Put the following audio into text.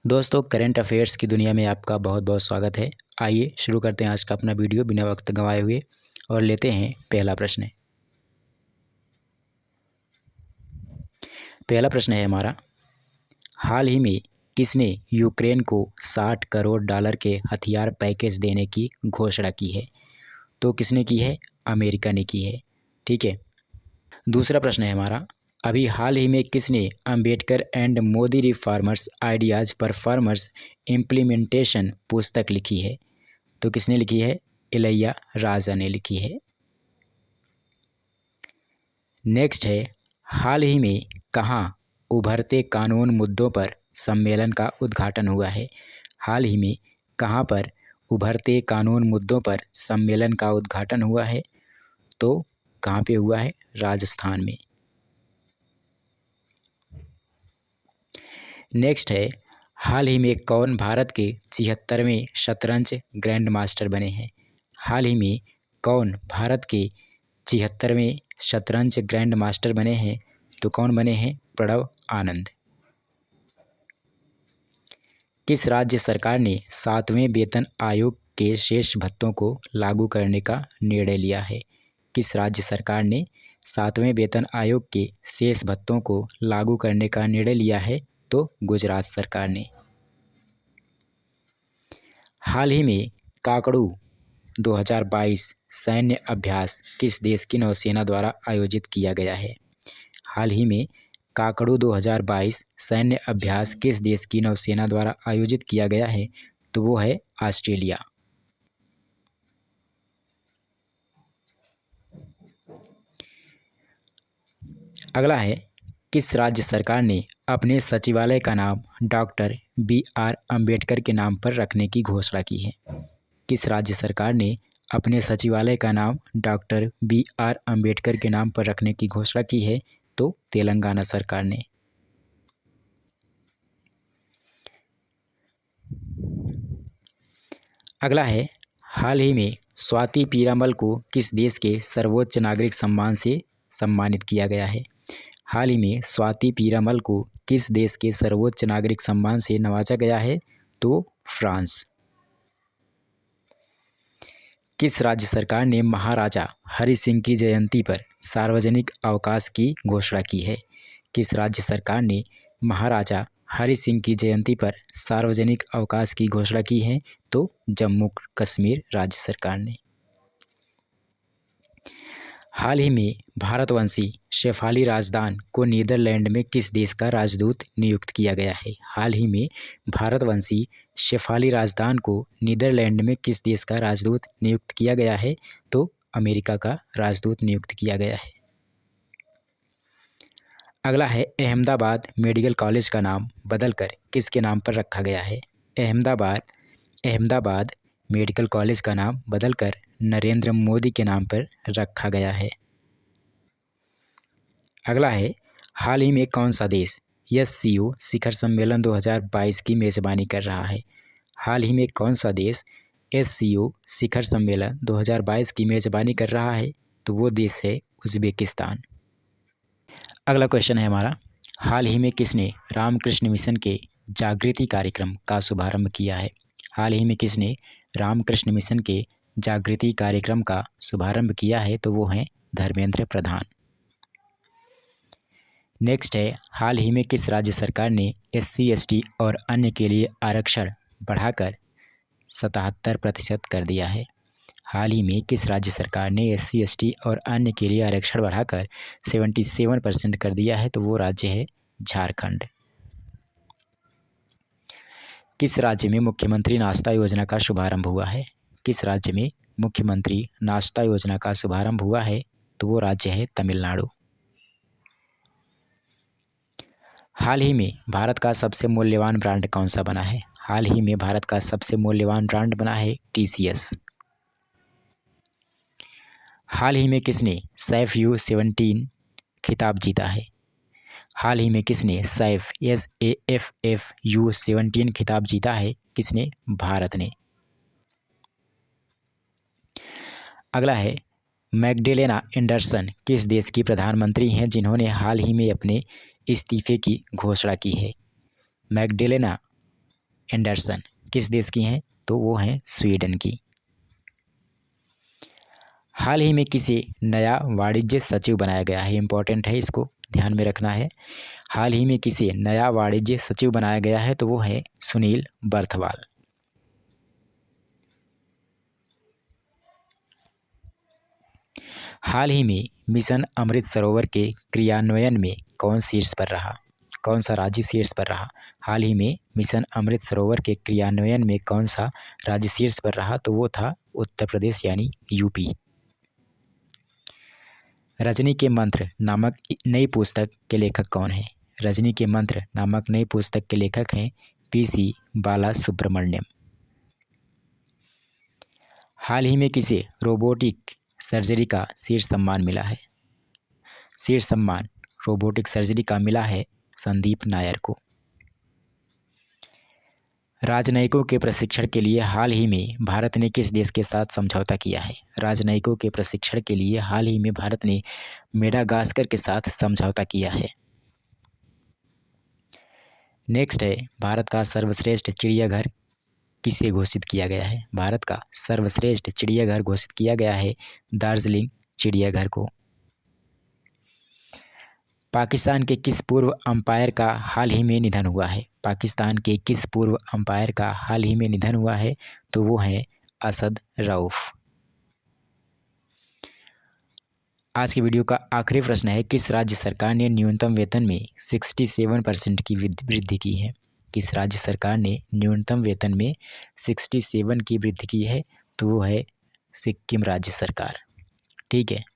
दोस्तों, current affairs की दुनिया में आपका बहुत बहुत स्वागत है। आइए शुरू करते हैं आज का अपना वीडियो बिना वक्त गंवाए हुए और लेते हैं पहला प्रश्न। पहला प्रश्न है हमारा, हाल ही में किसने यूक्रेन को 60 करोड़ डॉलर के हथियार पैकेज देने की घोषणा की है? तो किसने की है? अमेरिका ने की है। ठीक है। दूसरा प्रश्न है हमारा, अभी हाल ही में किसने Ambedkar and Modi reformers ideas performers implementation पुस्तक लिखी है? तो किसने लिखी है? इलैया राजा ने लिखी है। नेक्स्ट है, हाल ही में कहाँ उभरते कानून मुद्दों पर सम्मेलन का उद्घाटन हुआ है? हाल ही में कहाँ पर उभरते कानून मुद्दों पर सम्मेलन का उद्घाटन हुआ है? तो कहाँ पे हुआ है? राजस्थान में। नेक्स्ट है, हाल ही में कौन भारत के 76वें शतरंज ग्रैंड मास्टर बने हैं? हाल ही में कौन भारत के 76वें शतरंज ग्रैंड मास्टर बने हैं? तो कौन बने हैं? प्रणव आनंद। किस राज्य सरकार ने 7वें वेतन आयोग के शेष भत्तों को लागू करने का निर्णय लिया है? किस राज्य सरकार ने 7वें वेतन आयोग के शेष भत्तों को लागू करने का निर्णय लिया है? तो गुजरात सरकार ने। हाल ही में काकड़ू 2022 सैन्य अभ्यास किस देश की नौसेना द्वारा आयोजित किया गया है? हाल ही में काकड़ू 2022 सैन्य अभ्यास किस देश की नौसेना द्वारा आयोजित किया गया है? तो वो है ऑस्ट्रेलिया। अगला है, किस राज्य सरकार ने अपने सचिवालय का नाम डॉक्टर BR अम्बेडकर के नाम पर रखने की घोषणा की है? किस राज्य सरकार ने अपने सचिवालय का नाम डॉक्टर BR अम्बेडकर के नाम पर रखने की घोषणा की है? तो तेलंगाना सरकार ने। अगला है, हाल ही में स्वाति पीरामल को किस देश के सर्वोच्च नागरिक सम्मान से सम्मानित किया गया है? हाल ही में स्वाति पीरामल को किस देश के सर्वोच्च नागरिक सम्मान से नवाजा गया है? तो फ्रांस। किस राज्य सरकार ने महाराजा हरि सिंह की जयंती पर सार्वजनिक अवकाश की घोषणा की है? किस राज्य सरकार ने महाराजा हरि सिंह की जयंती पर सार्वजनिक अवकाश की घोषणा की है? तो जम्मू कश्मीर राज्य सरकार ने। हाल ही में भारतवंशी शेफाली राजदान को नीदरलैंड में किस देश का राजदूत नियुक्त किया गया है? हाल ही में भारतवंशी शेफाली राजदान को नीदरलैंड में किस देश का राजदूत नियुक्त किया गया है? तो अमेरिका का राजदूत नियुक्त किया गया है। अगला है, अहमदाबाद मेडिकल कॉलेज का नाम बदलकर किसके नाम पर रखा गया है? अहमदाबाद मेडिकल कॉलेज का नाम बदलकर नरेंद्र मोदी के नाम पर रखा गया है। अगला है, हाल ही में कौन सा देश SCO शिखर सम्मेलन 2022 की मेज़बानी कर रहा है? हाल ही में कौन सा देश SCO शिखर सम्मेलन 2022 की मेज़बानी कर रहा है? तो वो देश है उज़्बेकिस्तान। अगला क्वेश्चन है हमारा, हाल ही में किसने रामकृष्ण मिशन के जागृति कार्यक्रम का शुभारंभ किया है? हाल ही में किसने रामकृष्ण मिशन के जागृति कार्यक्रम का शुभारंभ किया है? तो वो हैं धर्मेंद्र प्रधान। नेक्स्ट है, हाल ही में किस राज्य सरकार ने SC ST और अन्य के लिए आरक्षण बढ़ाकर 77% कर दिया है? हाल ही में किस राज्य सरकार ने SC ST और अन्य के लिए आरक्षण बढ़ाकर 77% कर दिया है? तो वो राज्य है झारखंड। किस राज्य में मुख्यमंत्री नाश्ता योजना का शुभारंभ हुआ है? किस राज्य में मुख्यमंत्री नाश्ता योजना का शुभारंभ हुआ है? तो वो राज्य है तमिलनाडु। हाल ही में भारत का सबसे मूल्यवान ब्रांड कौन सा बना है? हाल ही में भारत का सबसे मूल्यवान ब्रांड बना है TCS। हाल ही में किसने सैफ U17 खिताब जीता है? हाल ही में किसने सैफ SAFF U17 खिताब जीता है? किसने? भारत ने। अगला है, मैग्डेलेना एंडरसन किस देश की प्रधानमंत्री हैं जिन्होंने हाल ही में अपने इस्तीफे की घोषणा की है? मैग्डेलेना एंडरसन किस देश की हैं? तो वो हैं स्वीडन की। हाल ही में किसे नया वाणिज्य सचिव बनाया गया है? इंपॉर्टेंट है, इसको ध्यान में रखना है। हाल ही में किसे नया वाणिज्य सचिव बनाया गया है? तो वो है सुनील बर्थवाल। हाल ही में मिशन अमृत सरोवर के क्रियान्वयन में कौन शीर्ष पर रहा? कौन सा राज्य शीर्ष पर रहा? हाल ही में मिशन अमृत सरोवर के क्रियान्वयन में कौन सा राज्य शीर्ष पर रहा? तो वो था उत्तर प्रदेश यानी यूपी। रजनी के मंत्र नामक नई पुस्तक के लेखक कौन है? रजनी के मंत्र नामक नई पुस्तक के लेखक हैं पीसी बालासुब्रमण्यम। हाल ही में किसे रोबोटिक सर्जरी का शीर्ष सम्मान मिला है? शीर्ष सम्मान रोबोटिक सर्जरी का मिला है संदीप नायर को। राजनयिकों के प्रशिक्षण के लिए हाल ही में भारत ने किस देश के साथ समझौता किया है? राजनयिकों के प्रशिक्षण के लिए हाल ही में भारत ने मेडागास्कर के साथ समझौता किया है। नेक्स्ट है, भारत का सर्वश्रेष्ठ चिड़ियाघर किसे घोषित किया गया है? भारत का सर्वश्रेष्ठ चिड़ियाघर घोषित किया गया है दार्जिलिंग चिड़ियाघर को। पाकिस्तान के किस पूर्व अंपायर का हाल ही में निधन हुआ है? पाकिस्तान के किस पूर्व अंपायर का हाल ही में निधन हुआ है? तो वो है असद रऊफ। आज की वीडियो का आखिरी प्रश्न है, किस राज्य सरकार ने न्यूनतम वेतन में 67% की वृद्धि की है? किस राज्य सरकार ने न्यूनतम वेतन में 67 की वृद्धि की है? तो वो है सिक्किम राज्य सरकार। ठीक है।